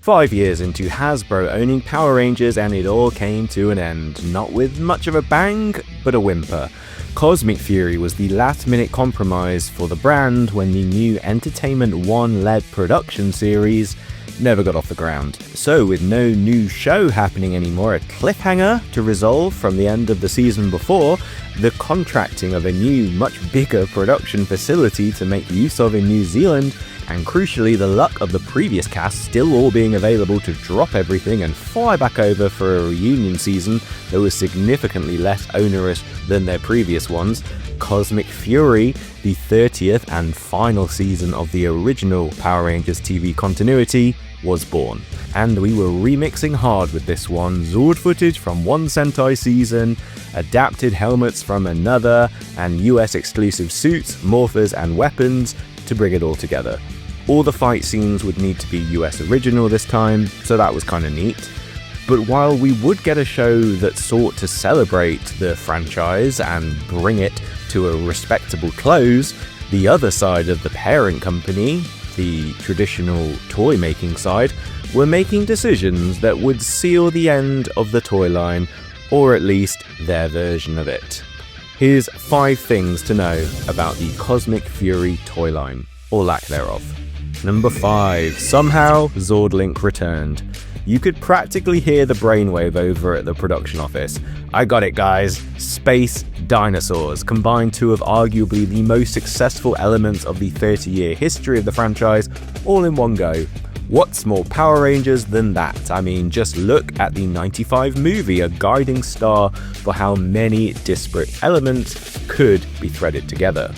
5 years into Hasbro owning Power Rangers, and it all came to an end, not with much of a bang, but a whimper. Cosmic Fury was the last-minute compromise for the brand when the new Entertainment One-led production series never got off the ground. So with no new show happening anymore, a cliffhanger to resolve from the end of the season before, the contracting of a new, much bigger production facility to make use of in New Zealand, and crucially the luck of the previous cast still all being available to drop everything and fly back over for a reunion season that was significantly less onerous than their previous ones, Cosmic Fury, the 30th and final season of the original Power Rangers TV continuity, was born. And we were remixing hard with this one, Zord footage from one Sentai season, adapted helmets from another, and US exclusive suits, morphers and weapons to bring it all together. All the fight scenes would need to be US original this time, so that was kinda neat. But while we would get a show that sought to celebrate the franchise and bring it to a respectable close, the other side of the parent company, the traditional toy-making side, were making decisions that would seal the end of the Toyline, or at least their version of it. Here's 5 things to know about the Cosmic Fury Toyline, or lack thereof. Number 5. Somehow, Zord Link returned. You could practically hear the brainwave over at the production office. I got it, guys. Space dinosaurs combine two of arguably the most successful elements of the 30-year history of the franchise all in one go. What's more Power Rangers than that? I mean, just look at the 95 movie, a guiding star for how many disparate elements could be threaded together.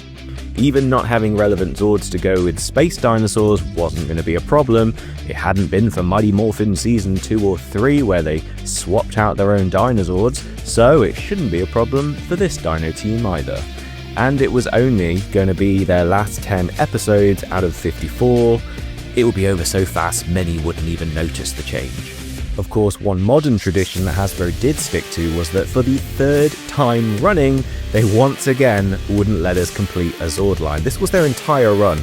Even not having relevant Zords to go with space dinosaurs wasn't going to be a problem. It hadn't been for Mighty Morphin Season 2 or 3 where they swapped out their own Dinozords, so it shouldn't be a problem for this Dino team either. And it was only going to be their last 10 episodes out of 54. It would be over so fast many wouldn't even notice the change. Of course, one modern tradition that Hasbro did stick to was that for the 3rd time running, they once again wouldn't let us complete a Zord line. This was their entire run.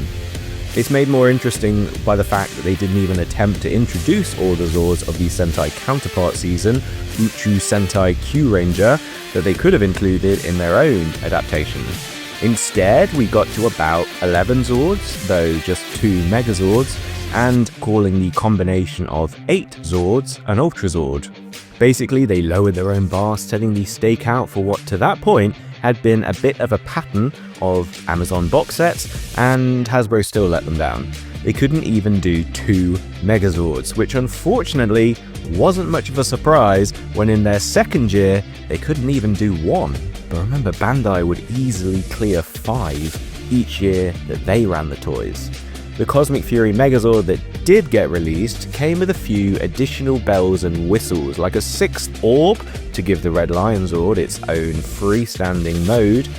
It's made more interesting by the fact that they didn't even attempt to introduce all the Zords of the Sentai counterpart season, Uchu Sentai Q Ranger, that they could have included in their own adaptation. Instead, we got to about 11 Zords, though just 2 Megazords, and calling the combination of 8 Zords an Ultra Zord. Basically, they lowered their own bar, setting the stake out for what to that point had been a bit of a pattern of Amazon box sets, and Hasbro still let them down. They couldn't even do 2 Megazords, which unfortunately wasn't much of a surprise when in their second year they couldn't even do 1. But remember, Bandai would easily clear 5 each year that they ran the toys. The Cosmic Fury Megazord that did get released came with a few additional bells and whistles, like a 6th orb to give the Red Lion Zord its own freestanding mode,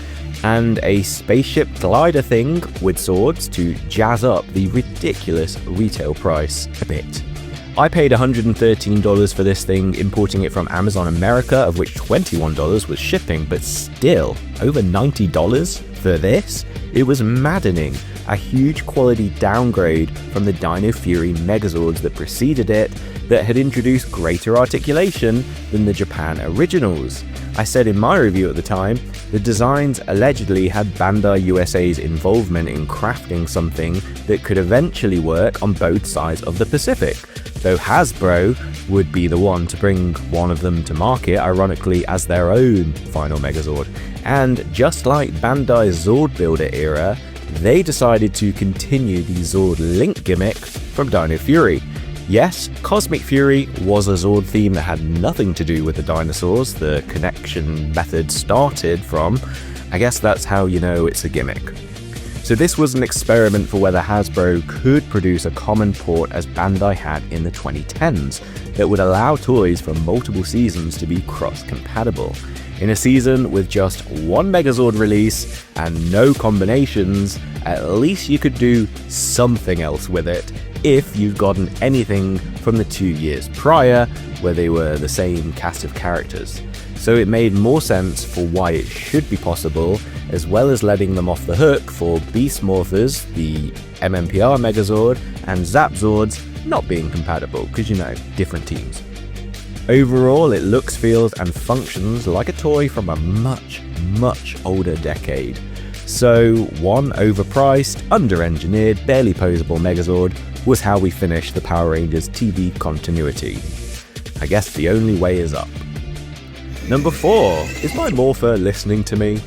and a spaceship glider thing with swords to jazz up the ridiculous retail price a bit. I paid $113 for this thing, importing it from Amazon America, of which $21 was shipping, but still, over $90 for this? It was maddening. A huge quality downgrade from the Dino Fury Megazords that preceded it, that had introduced greater articulation than the Japan originals. I said in my review at the time, the designs allegedly had Bandai USA's involvement in crafting something that could eventually work on both sides of the Pacific, though Hasbro would be the one to bring one of them to market, ironically as their own final Megazord. And just like Bandai's Zord Builder era, they decided to continue the Zord Link gimmick from Dino Fury. Yes, Cosmic Fury was a Zord theme that had nothing to do with the dinosaurs. The connection method started from. I guess that's how you know it's a gimmick. So this was an experiment for whether Hasbro could produce a common port as Bandai had in the 2010s that would allow toys from multiple seasons to be cross-compatible. In a season with just 1 Megazord release and no combinations, at least you could do something else with it if you've gotten anything from the 2 years prior where they were the same cast of characters. So it made more sense for why it should be possible, as well as letting them off the hook for Beast Morphers, the MMPR Megazord, and Zap Zords not being compatible, because different teams. Overall, it looks, feels, and functions like a toy from a much, much older decade. So, one overpriced, under-engineered, barely posable Megazord was how we finished the Power Rangers TV continuity. I guess the only way is up. Number 4. Is my Morpher listening to me?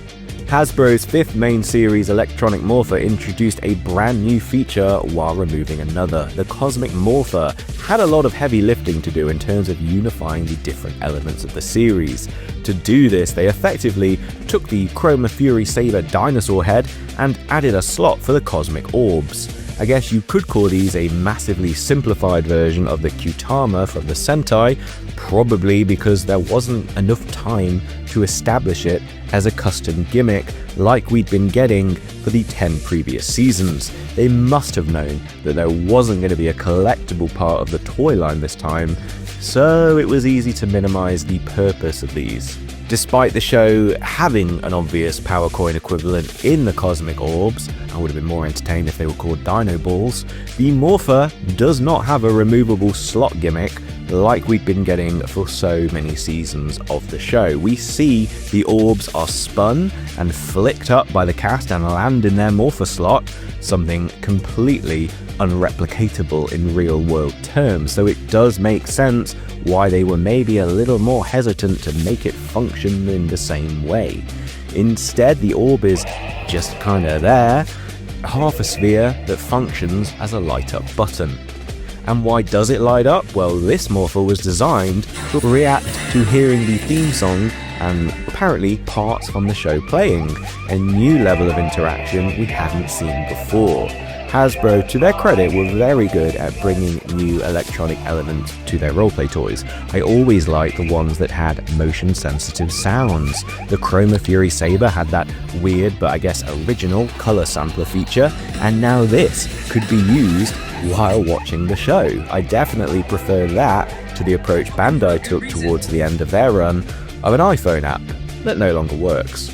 Hasbro's 5th main series electronic Morpher introduced a brand new feature while removing another. The Cosmic Morpher had a lot of heavy lifting to do in terms of unifying the different elements of the series. To do this, they effectively took the Chroma Fury Saber dinosaur head and added a slot for the Cosmic Orbs. I guess you could call these a massively simplified version of the Qtama from the Sentai, probably because there wasn't enough time to establish it as a custom gimmick like we'd been getting for the 10 previous seasons. They must have known that there wasn't going to be a collectible part of the toy line this time, so it was easy to minimize the purpose of these. Despite the show having an obvious power coin equivalent in the Cosmic Orbs, I would have been more entertained if they were called Dino Balls, the Morpher does not have a removable slot gimmick like we've been getting for so many seasons of the show. We see the orbs are spun and flicked up by the cast and land in their Morpher slot, something completely unreplicatable in real world terms, so it does make sense why they were maybe a little more hesitant to make it function in the same way. Instead, the orb is just kinda there, half a sphere that functions as a light up button. And why does it light up? Well, this Morpher was designed to react to hearing the theme song and apparently parts from the show playing, a new level of interaction we hadn't seen before. Hasbro, to their credit, were very good at bringing new electronic elements to their roleplay toys. I always liked the ones that had motion-sensitive sounds. The Chroma Fury Saber had that weird but I guess original color sampler feature, and now this could be used while watching the show. I definitely prefer that to the approach Bandai took towards the end of their run of an iPhone app that no longer works.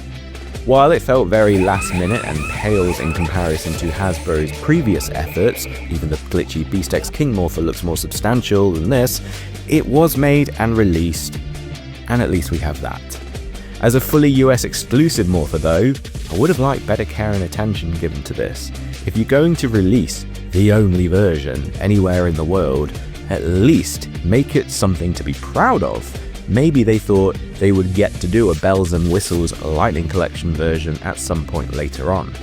While it felt very last minute and pales in comparison to Hasbro's previous efforts, even the glitchy Beast X King Morpher looks more substantial than this, it was made and released, and at least we have that. As a fully US exclusive Morpher though, I would have liked better care and attention given to this. If you're going to release the only version anywhere in the world, at least make it something to be proud of. Maybe they thought they would get to do a bells and whistles Lightning Collection version at some point later on.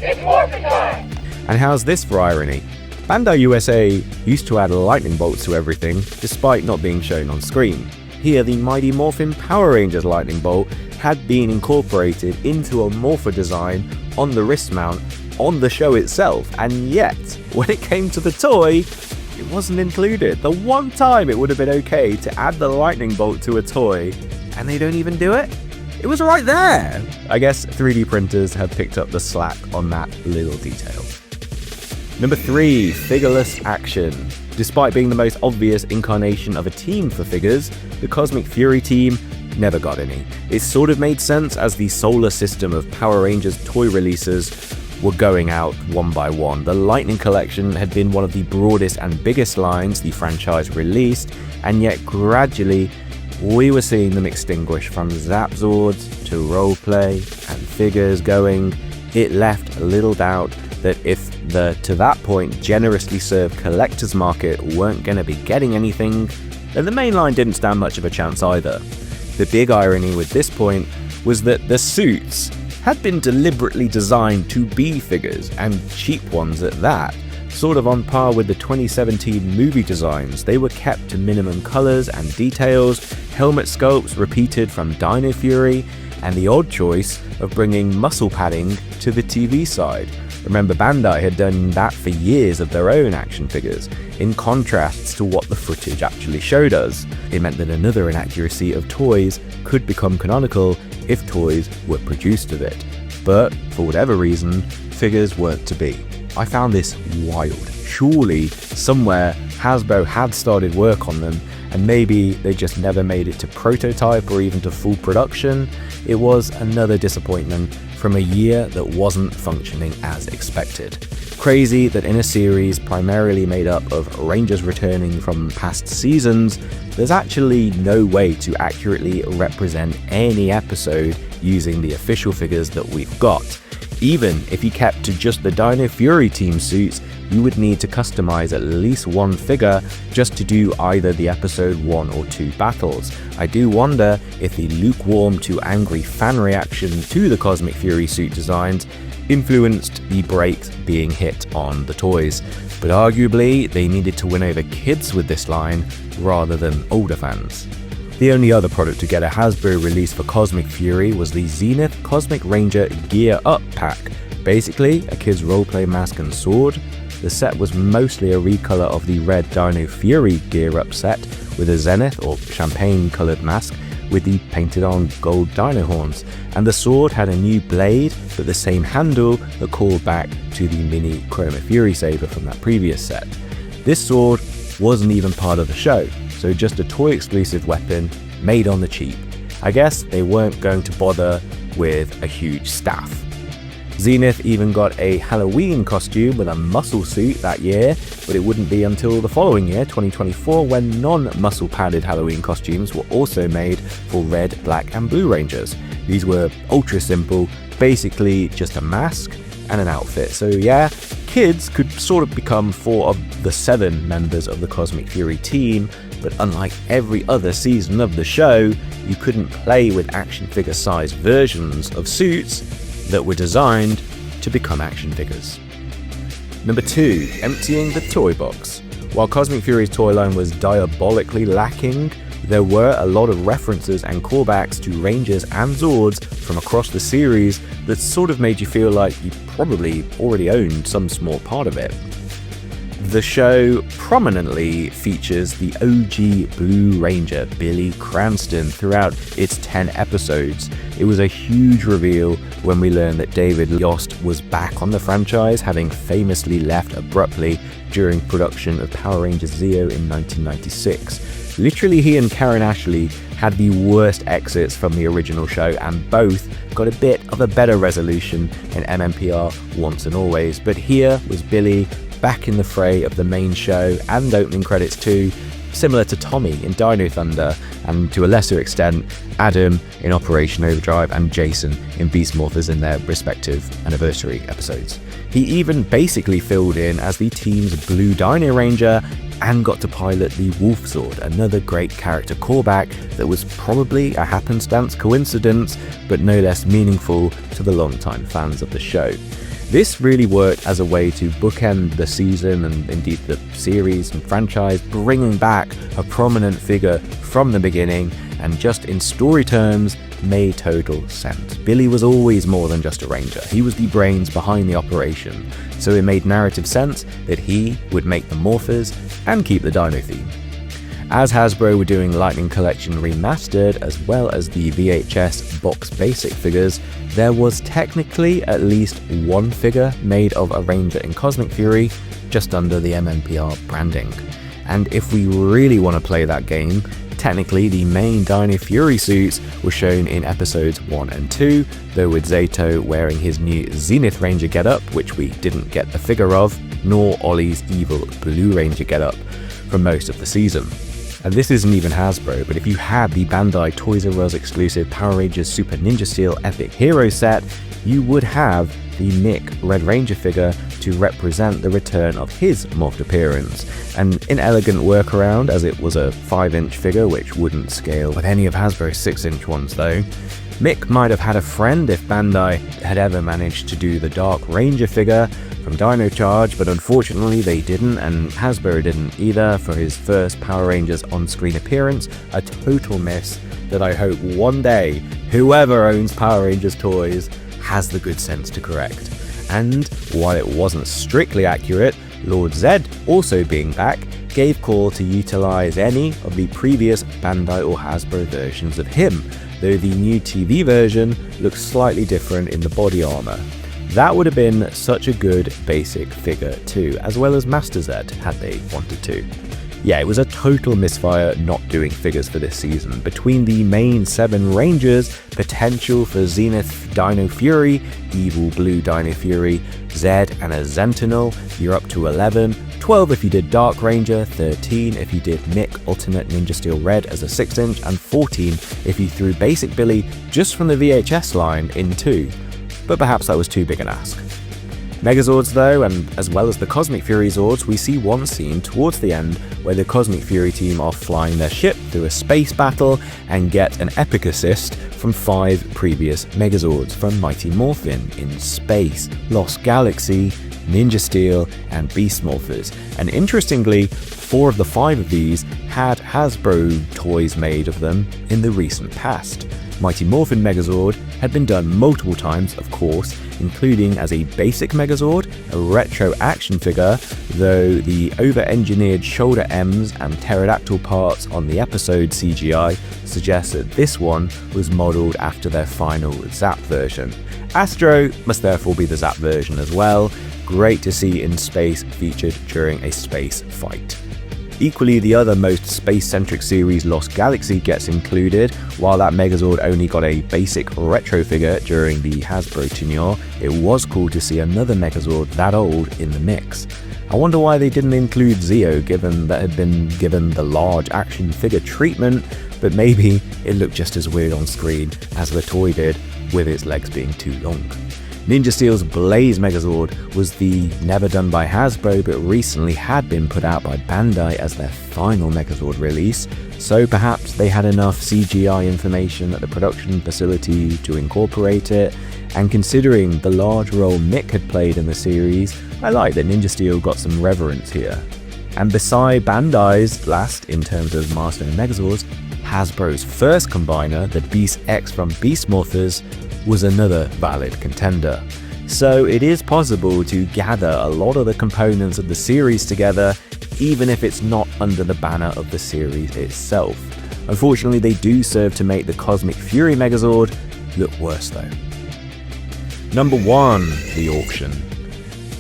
It's morphing time! And how's this for irony? Bandai USA used to add lightning bolts to everything, despite not being shown on screen. Here, the Mighty Morphin Power Rangers lightning bolt had been incorporated into a Morpher design on the wrist mount on the show itself, and yet, when it came to the toy, it wasn't included. The one time it would have been okay to add the lightning bolt to a toy, and they don't even do it? It was right there! I guess 3D printers have picked up the slack on that little detail. Number 3, Figureless Action. Despite being the most obvious incarnation of a team for figures, the Cosmic Fury team never got any. It sort of made sense as the solar system of Power Rangers toy releases were going out one by one. The Lightning Collection had been one of the broadest and biggest lines the franchise released, and yet gradually we were seeing them extinguish from ZyZaDraws to roleplay and figures going. It left little doubt that if the, to that point, generously served collector's market weren't going to be getting anything, then the main line didn't stand much of a chance either. The big irony with this point was that the suits had been deliberately designed to be figures, and cheap ones at that. Sort of on par with the 2017 movie designs, they were kept to minimum colors and details, helmet sculpts repeated from Dino Fury, and the odd choice of bringing muscle padding to the TV side. Remember, Bandai had done that for years of their own action figures, in contrast to what the footage actually showed us. It meant that another inaccuracy of toys could become canonical if toys were produced of it. But, for whatever reason, figures weren't to be. I found this wild. Surely, somewhere, Hasbro had started work on them, and maybe they just never made it to prototype or even to full production. It was another disappointment from a year that wasn't functioning as expected. Crazy that in a series primarily made up of Rangers returning from past seasons, there's actually no way to accurately represent any episode using the official figures that we've got. Even if you kept to just the Dino Fury team suits, you would need to customize at least one figure just to do either the episode 1 or 2 battles. I do wonder if the lukewarm to angry fan reaction to the Cosmic Fury suit designs influenced the brakes being hit on the toys, but arguably they needed to win over kids with this line rather than older fans. The only other product to get a Hasbro release for Cosmic Fury was the Zenith Cosmic Ranger Gear Up pack, basically a kid's roleplay mask and sword. The set was mostly a recolor of the red Dino Fury Gear Up set with a Zenith or champagne coloured mask with the painted on gold dino horns, and the sword had a new blade but the same handle that called back to the mini Chroma Fury saber from that previous set. This sword wasn't even part of the show, so just a toy exclusive weapon made on the cheap. I guess they weren't going to bother with a huge staff. Zenith even got a Halloween costume with a muscle suit that year, but it wouldn't be until the following year, 2024, when non-muscle padded Halloween costumes were also made for red, black and blue Rangers. These were ultra simple, basically just a mask and an outfit. So yeah, kids could sort of become 4 of the 7 members of the Cosmic Fury team, but unlike every other season of the show, you couldn't play with action figure sized versions of suits that were designed to become action figures. Number 2, emptying the toy box. While Cosmic Fury's toy line was diabolically lacking, there were a lot of references and callbacks to Rangers and Zords from across the series that sort of made you feel like you probably already owned some small part of it. The show prominently features the OG Blue Ranger, Billy Cranston, throughout its 10 episodes. It was a huge reveal when we learned that David Yost was back on the franchise, having famously left abruptly during production of Power Rangers Zeo in 1996. Literally, he and Karen Ashley had the worst exits from the original show, and both got a bit of a better resolution in MMPR Once and Always, but here was Billy back in the fray of the main show and opening credits too, similar to Tommy in Dino Thunder, and to a lesser extent Adam in Operation Overdrive and Jason in Beast Morphers in their respective anniversary episodes. He even basically filled in as the team's Blue Dino Ranger and got to pilot the Wolf Zord, another great character callback that was probably a happenstance coincidence, but no less meaningful to the longtime fans of the show. This really worked as a way to bookend the season and indeed the series and franchise, bringing back a prominent figure from the beginning, and just in story terms made total sense. Billy was always more than just a ranger. He was the brains behind the operation, so it made narrative sense that he would make the morphers and keep the Dino theme. As Hasbro were doing Lightning Collection Remastered as well as the VHS box basic figures, there was technically at least one figure made of a Ranger in Cosmic Fury just under the MMPR branding. And if we really want to play that game, technically the main Dino Fury suits were shown in episodes 1 and 2, though with Zato wearing his new Zenith Ranger getup, which we didn't get the figure of, nor Ollie's evil Blue Ranger getup for most of the season. And this isn't even Hasbro, but if you had the Bandai Toys R Us exclusive Power Rangers Super Ninja Steel Epic Hero set, you would have the Mick Red Ranger figure to represent the return of his morphed appearance. An inelegant workaround, as it was a 5-inch figure which wouldn't scale with any of Hasbro's 6-inch ones though. Mick might have had a friend if Bandai had ever managed to do the Dark Ranger figure from Dino Charge, but unfortunately they didn't, and Hasbro didn't either for his first Power Rangers on-screen appearance, a total miss that I hope one day whoever owns Power Rangers toys has the good sense to correct. And while it wasn't strictly accurate, Lord Zed, also being back, gave call to utilize any of the previous Bandai or Hasbro versions of him, though the new TV version looks slightly different in the body armor. That would have been such a good basic figure too, as well as Master Zed had they wanted to. Yeah, it was a total misfire not doing figures for this season. Between the main 7 Rangers, potential for Zenith Dino Fury, Evil Blue Dino Fury, Zed and a Sentinel, you're up to 11, 12 if you did Dark Ranger, 13 if you did Mick Ultimate Ninja Steel Red as a 6-inch, and 14 if you threw Basic Billy just from the VHS line in 2. But perhaps that was too big an ask. Megazords though, and as well as the Cosmic Fury Zords, we see one scene towards the end where the Cosmic Fury team are flying their ship through a space battle and get an epic assist from 5 previous Megazords from Mighty Morphin in Space, Lost Galaxy, Ninja Steel, and Beast Morphers. And interestingly, 4 of the 5 of these had Hasbro toys made of them in the recent past. Mighty Morphin Megazord had been done multiple times, of course, including as a basic Megazord, a retro action figure, though the over-engineered shoulder M's and pterodactyl parts on the episode CGI suggest that this one was modelled after their final Zap version. Astro must therefore be the Zap version as well. Great to see in space featured during a space fight. Equally, the other most space-centric series, Lost Galaxy, gets included. While that Megazord only got a basic retro figure during the Hasbro tenure, it was cool to see another Megazord that old in the mix. I wonder why they didn't include Zeo, given that had been given the large action figure treatment, but maybe it looked just as weird on screen as the toy did, with its legs being too long. Ninja Steel's Blaze Megazord was the never done by Hasbro but recently had been put out by Bandai as their final Megazord release, so perhaps they had enough CGI information at the production facility to incorporate it, and considering the large role Mick had played in the series, I like that Ninja Steel got some reverence here. And beside Bandai's last in terms of milestone Megazords, Hasbro's first combiner, the Beast X from Beast Morphers, was another valid contender. So it is possible to gather a lot of the components of the series together, even if it's not under the banner of the series itself. Unfortunately, they do serve to make the Cosmic Fury Megazord look worse though. Number 1, the auction.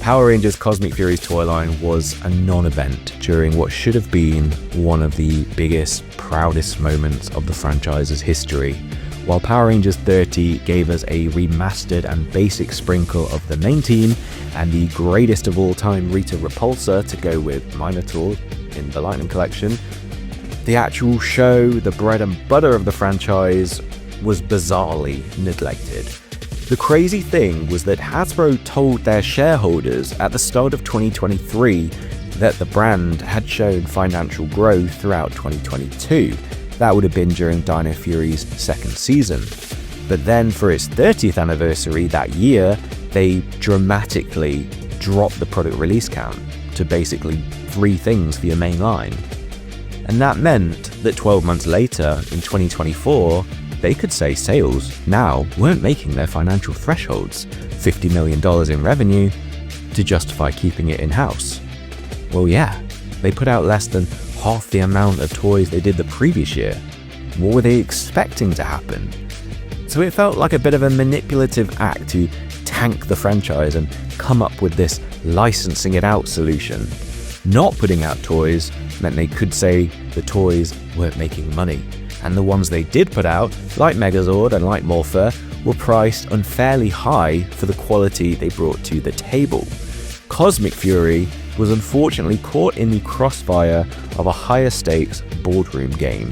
Power Rangers Cosmic Fury's toy line was a non-event during what should have been one of the biggest, proudest moments of the franchise's history. While Power Rangers 30 gave us a remastered and basic sprinkle of the main team, and the greatest of all time Rita Repulsa to go with Minotaur in the Lightning Collection, the actual show, the bread and butter of the franchise, was bizarrely neglected. The crazy thing was that Hasbro told their shareholders at the start of 2023 that the brand had shown financial growth throughout 2022. That would have been during Dino Fury's 2nd season. But then for its 30th anniversary that year, they dramatically dropped the product release count to basically 3 things for your main line. And that meant that 12 months later, in 2024, they could say sales now weren't making their financial thresholds, $50 million in revenue, to justify keeping it in-house. Well yeah, they put out less than half the amount of toys they did the previous year. What were they expecting to happen? So it felt like a bit of a manipulative act to tank the franchise and come up with this licensing it out solution. Not putting out toys meant they could say the toys weren't making money, and the ones they did put out, like Megazord and like Morpher, were priced unfairly high for the quality they brought to the table. Cosmic Fury was unfortunately caught in the crossfire of a higher stakes boardroom game.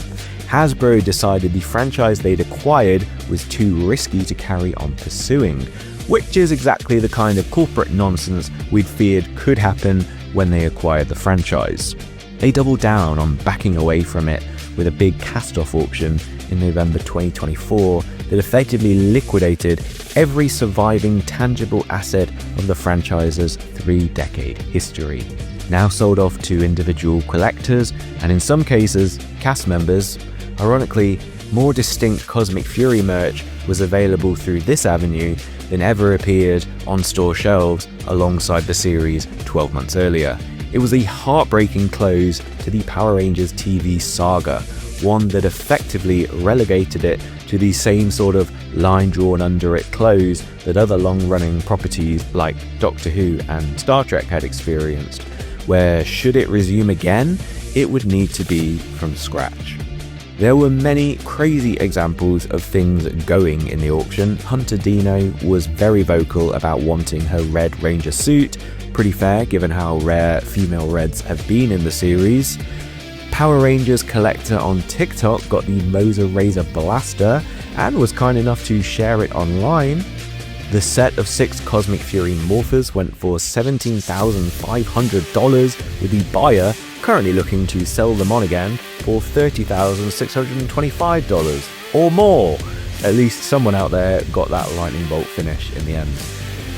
Hasbro decided the franchise they'd acquired was too risky to carry on pursuing, which is exactly the kind of corporate nonsense we'd feared could happen when they acquired the franchise. They doubled down on backing away from it with a big cast-off auction in November 2024 that effectively liquidated every surviving tangible asset of the franchise's 3-decade history. Now sold off to individual collectors, and in some cases, cast members. Ironically, more distinct Cosmic Fury merch was available through this avenue than ever appeared on store shelves alongside the series 12 months earlier. It was a heartbreaking close to the Power Rangers TV saga, one that effectively relegated it to the same sort of line drawn under it close that other long-running properties like Doctor Who and Star Trek had experienced, where should it resume again, it would need to be from scratch. There were many crazy examples of things going in the auction. Hunter Dino was very vocal about wanting her Red Ranger suit, pretty fair given how rare female Reds have been in the series. Power Rangers collector on TikTok got the Moser Razor Blaster and was kind enough to share it online. The set of 6 Cosmic Fury Morphers went for $17,500, with the buyer currently looking to sell them on again for $30,625 or more. At least someone out there got that lightning bolt finish in the end.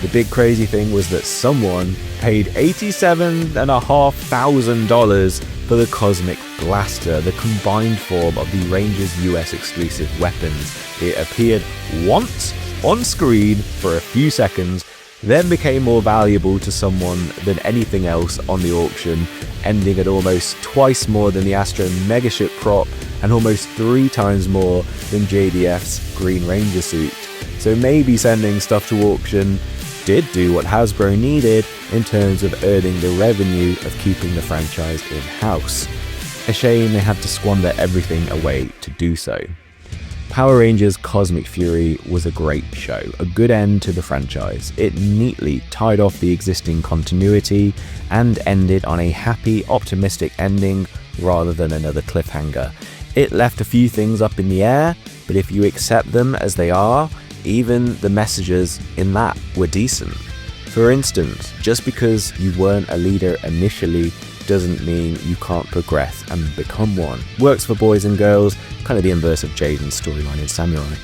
The big crazy thing was that someone paid $87,500 for the Cosmic Blaster, the combined form of the Rangers US exclusive weapons. It appeared once on screen for a few seconds, then became more valuable to someone than anything else on the auction, ending at almost twice more than the Astro Megaship prop and almost 3 times more than JDF's Green Ranger suit. So maybe sending stuff to auction did do what Hasbro needed in terms of earning the revenue of keeping the franchise in-house. A shame they had to squander everything away to do so. Power Rangers Cosmic Fury was a great show, a good end to the franchise. It neatly tied off the existing continuity and ended on a happy, optimistic ending rather than another cliffhanger. It left a few things up in the air, but if you accept them as they are, even the messages in that were decent. For instance, just because you weren't a leader initially doesn't mean you can't progress and become one. Works for boys and girls, kind of the inverse of Jaden's storyline in Samurai.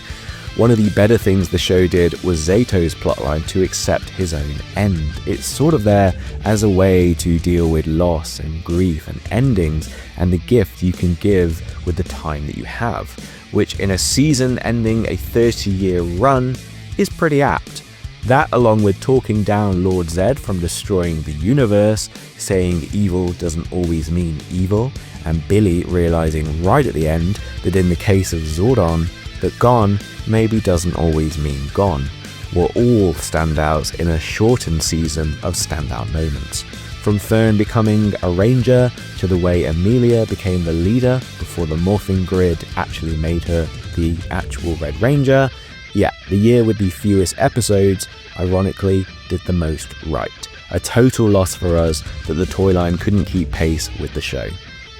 One of the better things the show did was Zato's plotline to accept his own end. It's sort of there as a way to deal with loss and grief and endings and the gift you can give with the time that you have, which in a season ending a 30-year run is pretty apt. That, along with talking down Lord Zed from destroying the universe, saying evil doesn't always mean evil, and Billy realizing right at the end that in the case of Zordon, that gone maybe doesn't always mean gone, were all standouts in a shortened season of standout moments. From Fern becoming a ranger, to the way Amelia became the leader before the morphing grid actually made her the actual Red Ranger. Yeah, the year with the fewest episodes, ironically, did the most right. A total loss for us that the Toyline couldn't keep pace with the show.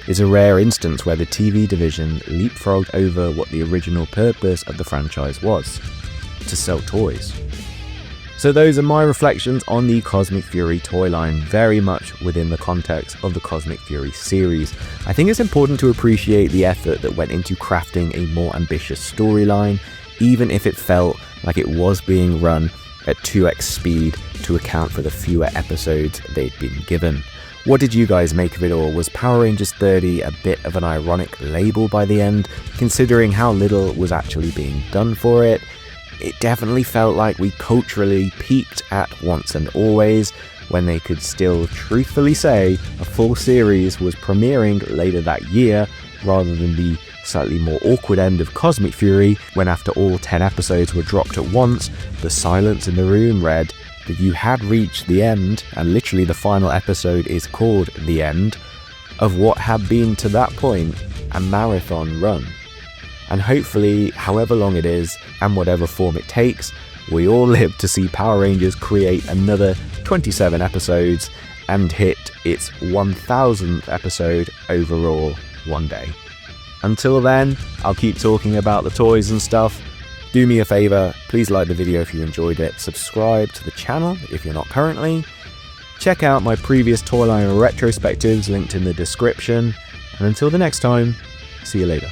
It's a rare instance where the TV division leapfrogged over what the original purpose of the franchise was: to sell toys. So those are my reflections on the Cosmic Fury Toyline, very much within the context of the Cosmic Fury series. I think it's important to appreciate the effort that went into crafting a more ambitious storyline, even if it felt like it was being run at 2x speed to account for the fewer episodes they'd been given. What did you guys make of it all? Was Power Rangers 30 a bit of an ironic label by the end, considering how little was actually being done for it? It definitely felt like we culturally peaked at Once and Always, when they could still truthfully say a full series was premiering later that year, rather than the slightly more awkward end of Cosmic Fury, when after all 10 episodes were dropped at once, the silence in the room read that you had reached the end, and literally the final episode is called The End, of what had been to that point a marathon run. And hopefully, however long it is, and whatever form it takes, we all live to see Power Rangers create another 27 episodes and hit its 1000th episode overall one day. Until then, I'll keep talking about the toys and stuff. Do me a favor, please like the video if you enjoyed it, subscribe to the channel if you're not currently, check out my previous Toyline retrospectives linked in the description, and until the next time, see you later.